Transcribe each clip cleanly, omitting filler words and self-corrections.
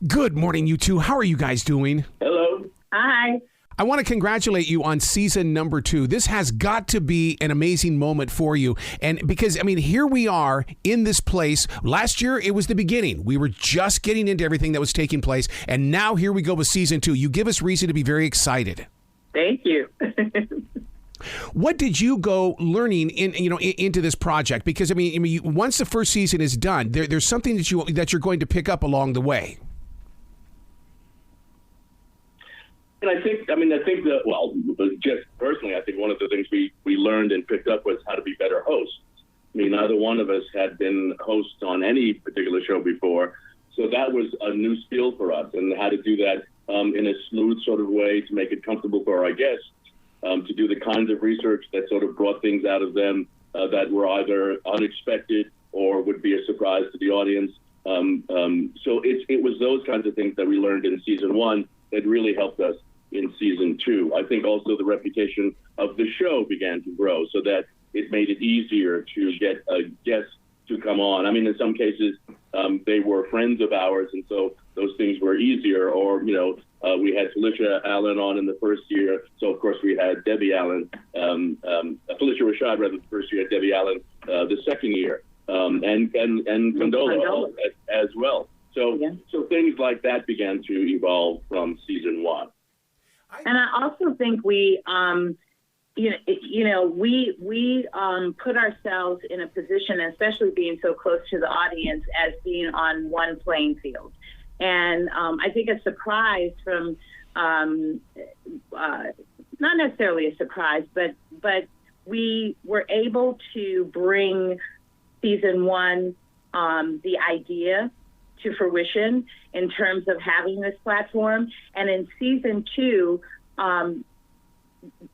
Good morning, you two. How are you guys doing? Hello. Hi. I want to congratulate you on season number 2. This has got to be an amazing moment for you. And because, here we are in this place. Last year, it was the beginning. We were just getting into everything that was taking place. And now here we go with season 2. You give us reason to be very excited. Thank you. What did you go learning into this project? Because, once the first season is done, there's something that you're going to pick up along the way. And I think that, just personally, I think one of the things we learned and picked up was how to be better hosts. Neither one of us had been hosts on any particular show before. So that was a new skill for us, and how to do that in a smooth sort of way to make it comfortable for our guests, to do the kinds of research that sort of brought things out of them that were either unexpected or would be a surprise to the audience. So it was those kinds of things that we learned in season 1 that really helped us in season 2. I think also the reputation of the show began to grow, so that it made it easier to get guests to come on. In some cases, they were friends of ours, and so those things were easier. Or, we had Felicia Allen on in the first year, so of course we had Debbie Allen, Felicia Rashad, rather, the first year, Debbie Allen the second year, and Condola as well. So things like that began to evolve from season 1. And I also think we put ourselves in a position, especially being so close to the audience, as being on one playing field. And I think a surprise from, not necessarily a surprise, but we were able to bring season 1, the idea to fruition in terms of having this platform. And in season 2,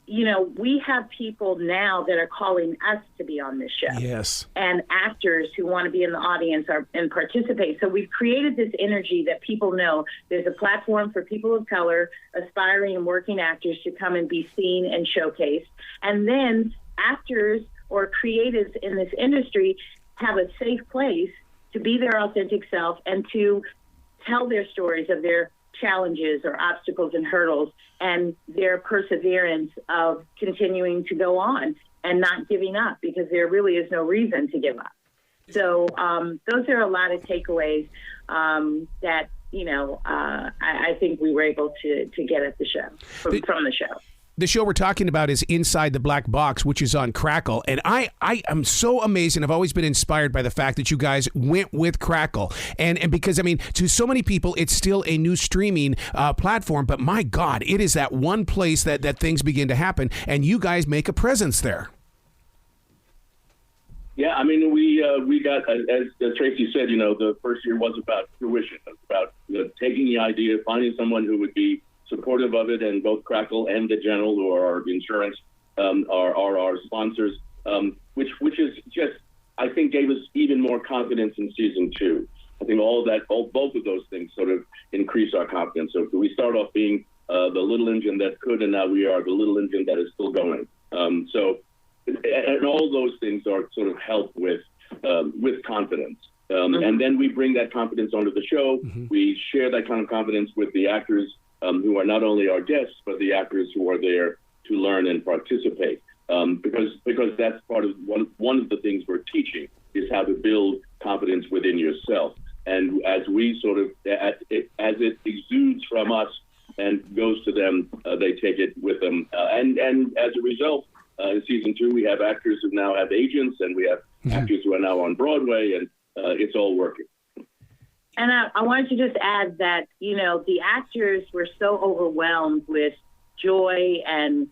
we have people now that are calling us to be on this show. Yes. And actors who want to be in the audience and participate. So we've created this energy that people know there's a platform for people of color, aspiring and working actors to come and be seen and showcased. And then actors or creatives in this industry have a safe place to be their authentic self and to tell their stories of their challenges or obstacles and hurdles and their perseverance of continuing to go on and not giving up, because there really is no reason to give up. So those are a lot of takeaways that, I think we were able to get at the show, from the show. The show we're talking about is Inside the Black Box, which is on Crackle. And I am so amazed, and I've always been inspired by the fact that you guys went with Crackle. And because, to so many people, it's still a new streaming platform. But my God, it is that one place that things begin to happen. And you guys make a presence there. Yeah, we got, as Tracey said, the first year was about fruition. It was about taking the idea, finding someone who would be supportive of it, and both Crackle and the General, who are our insurance, are our sponsors, which is just, I think, gave us even more confidence in season 2. I think both of those things sort of increase our confidence. So we start off being the little engine that could, and now we are the little engine that is still going. And all those things are sort of help with confidence. And then we bring that confidence onto the show. Mm-hmm. We share that kind of confidence with the actors, who are not only our guests, but the actors who are there to learn and participate. Because that's part of one of the things we're teaching is how to build confidence within yourself. And as we sort of, as it exudes from us and goes to them, they take it with them. And as a result, in season 2, we have actors who now have agents, and we have actors who are now on Broadway, and it's all working. And I wanted to just add that, the actors were so overwhelmed with joy, and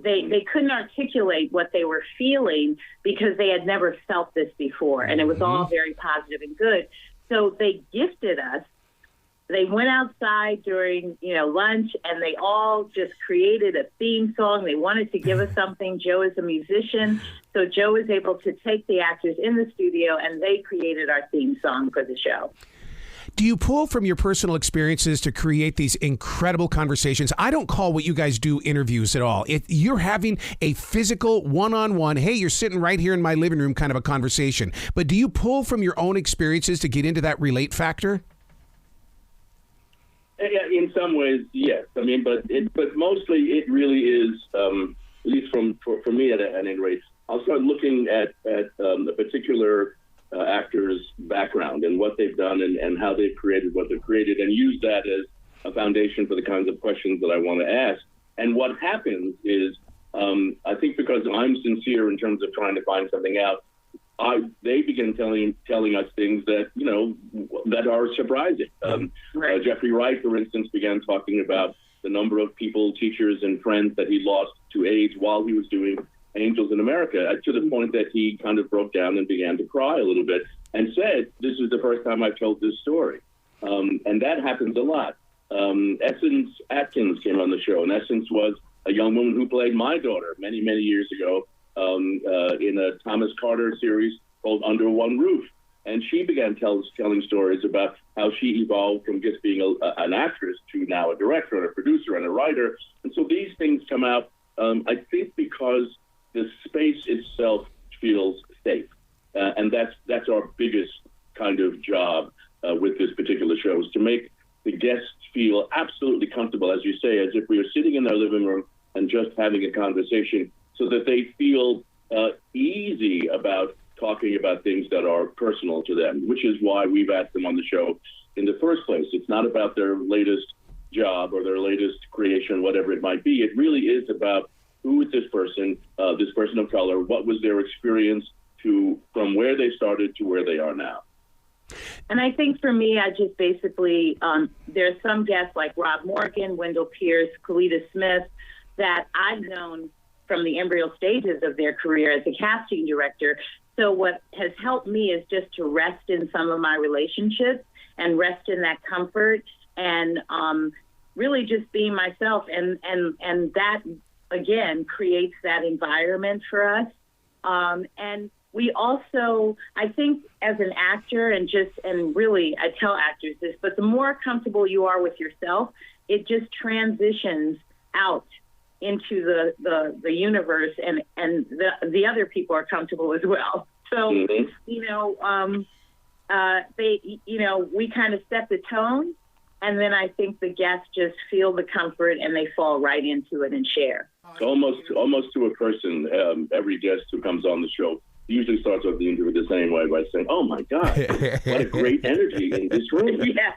they couldn't articulate what they were feeling because they had never felt this before. And it was all very positive and good. So they gifted us. They went outside during, lunch, and they all just created a theme song. They wanted to give us something. Joe is a musician, so Joe was able to take the actors in the studio, and they created our theme song for the show. Do you pull from your personal experiences to create these incredible conversations? I don't call what you guys do interviews at all. You're having a physical one-on-one, hey, you're sitting right here in my living room kind of a conversation. But do you pull from your own experiences to get into that relate factor? Yeah, in some ways, yes. I mean, but mostly it really is, at least for me at any rate, I'll start looking at a particular actor's background and what they've done and how they've created what they've created, and use that as a foundation for the kinds of questions that I want to ask. And what happens is, I think because I'm sincere in terms of trying to find something out, they begin telling us things that, that are surprising. Right. Jeffrey Wright, for instance, began talking about the number of people, teachers, and friends that he lost to AIDS while he was doing Angels in America, to the point that he kind of broke down and began to cry a little bit and said, "This is the first time I've told this story." And that happens a lot. Essence Atkins came on the show, and Essence was a young woman who played my daughter many, many years ago in a Thomas Carter series called Under One Roof. And she began telling stories about how she evolved from just being an actress to now a director and a producer and a writer. And so these things come out, I think, because the space itself feels safe. And that's our biggest kind of job with this particular show, is to make the guests feel absolutely comfortable, as you say, as if we are sitting in their living room and just having a conversation, so that they feel easy about talking about things that are personal to them, which is why we've asked them on the show in the first place. It's not about their latest job or their latest creation, whatever it might be. It really is about who is this person of color, what was their experience from where they started to where they are now. And I think for me, I just basically, there's some guests like Rob Morgan, Wendell Pierce, Kalita Smith, that I've known from the embryo stages of their career as a casting director. So what has helped me is just to rest in some of my relationships and rest in that comfort and really just being myself. And that, again, creates that environment for us. And we also, I think as an actor and really I tell actors this, but the more comfortable you are with yourself, it just transitions out into the universe, and the other people are comfortable as well. So, we kind of set the tone, and then I think the guests just feel the comfort and they fall right into it and share. Almost to a person, every guest who comes on the show usually starts off the interview the same way by saying, "Oh my God, what a great energy in this room." Yeah.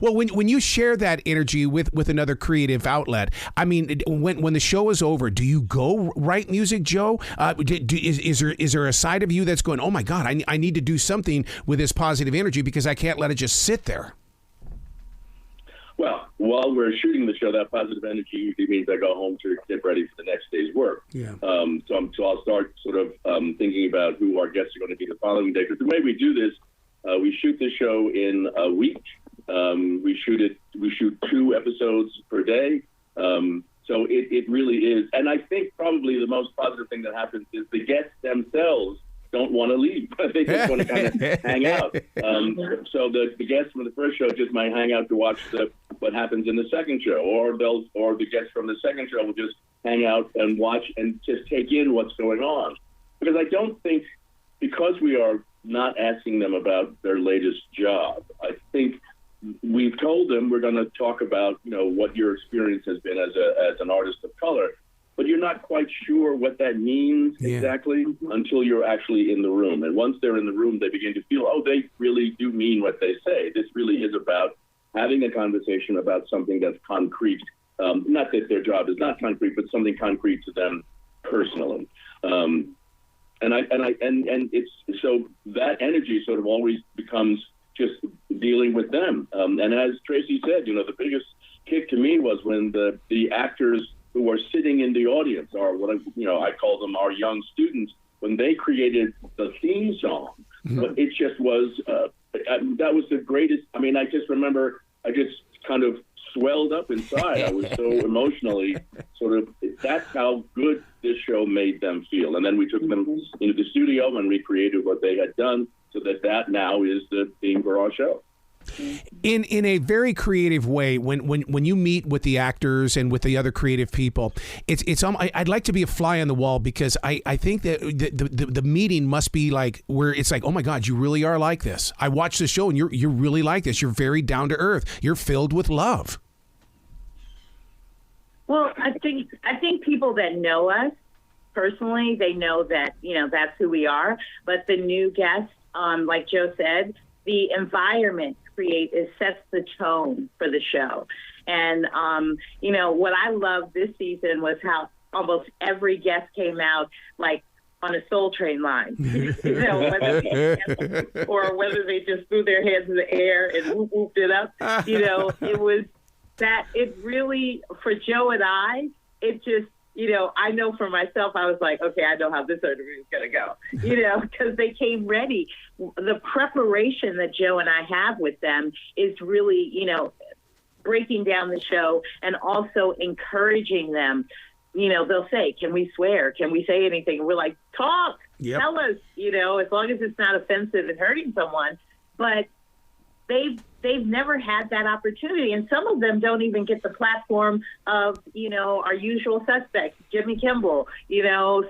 Well, when you share that energy with another creative outlet, I mean, when the show is over, do you go write music, Joe? Is there a side of you that's going, "Oh my God, I need to do something with this positive energy because I can't let it just sit there"? Well, while we're shooting the show, that positive energy usually means I go home to get ready for the next day's work. Yeah. So I'll start sort of thinking about who our guests are going to be the following day. Because the way we do this, we shoot the show in a week. We shoot 2 episodes per day. So it really is. And I think probably the most positive thing that happens is the guests themselves don't want to leave. They just want to kind of hang out. So the guests from the first show just might hang out to watch what happens in the second show, or the guests from the second show will just hang out and watch and just take in what's going on. Because I don't think, because we are not asking them about their latest job, I think we've told them we're going to talk about what your experience has been as an artist of color. But you're not quite sure what that means exactly until you're actually in the room. And once they're in the room, they begin to feel, oh, they really do mean what they say. This really is about having a conversation about something that's concrete. Not that their job is not concrete, but something concrete to them personally. And it's so that energy sort of always becomes just dealing with them. And as Tracey said, the biggest kick to me was when the actors who are sitting in the audience, are what I call them our young students, when they created the theme song. Mm-hmm. It just was, that was the greatest. I mean, I just remember, I just kind of swelled up inside. I was so emotionally that's how good this show made them feel. And then we took them into the studio and recreated what they had done, so that now is the theme for our show. In a very creative way, when you meet with the actors and with the other creative people, I'd like to be a fly on the wall, because I think that the meeting must be like where it's like, oh my God, you really are like this. I watched the show and you're really like this. You're very down to earth. You're filled with love. Well, I think people that know us personally, they know that, that's who we are. But the new guests, like Joe said, the environment sets the tone for the show. And, what I loved this season was how almost every guest came out like on a Soul Train line, whether they just threw their hands in the air and whooped it up. It was that it really, for Joe and I, it just, I know for myself, I was like, okay, I know how this interview is going to go, because they came ready. The preparation that Joe and I have with them is really, breaking down the show and also encouraging them. They'll say, can we swear? Can we say anything? And we're like, talk, tell us, as long as it's not offensive and hurting someone. But they've never had that opportunity, and some of them don't even get the platform of our usual suspects, Jimmy Kimmel,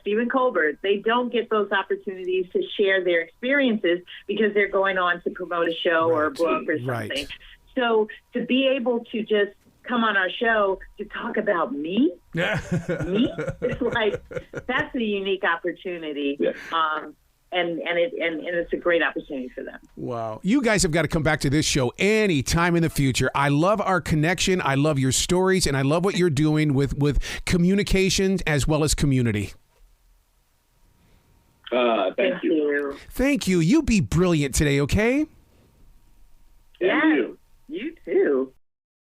Stephen Colbert. They don't get those opportunities to share their experiences because they're going on to promote a show or a book or something. Right. So to be able to just come on our show to talk about me, it's like that's a unique opportunity. Yeah. And it's a great opportunity for them. Wow. You guys have got to come back to this show anytime in the future. I love our connection. I love your stories, and I love what you're doing with communication as well as community. Thank you. Thank you. You be brilliant today, okay? Yeah. You too.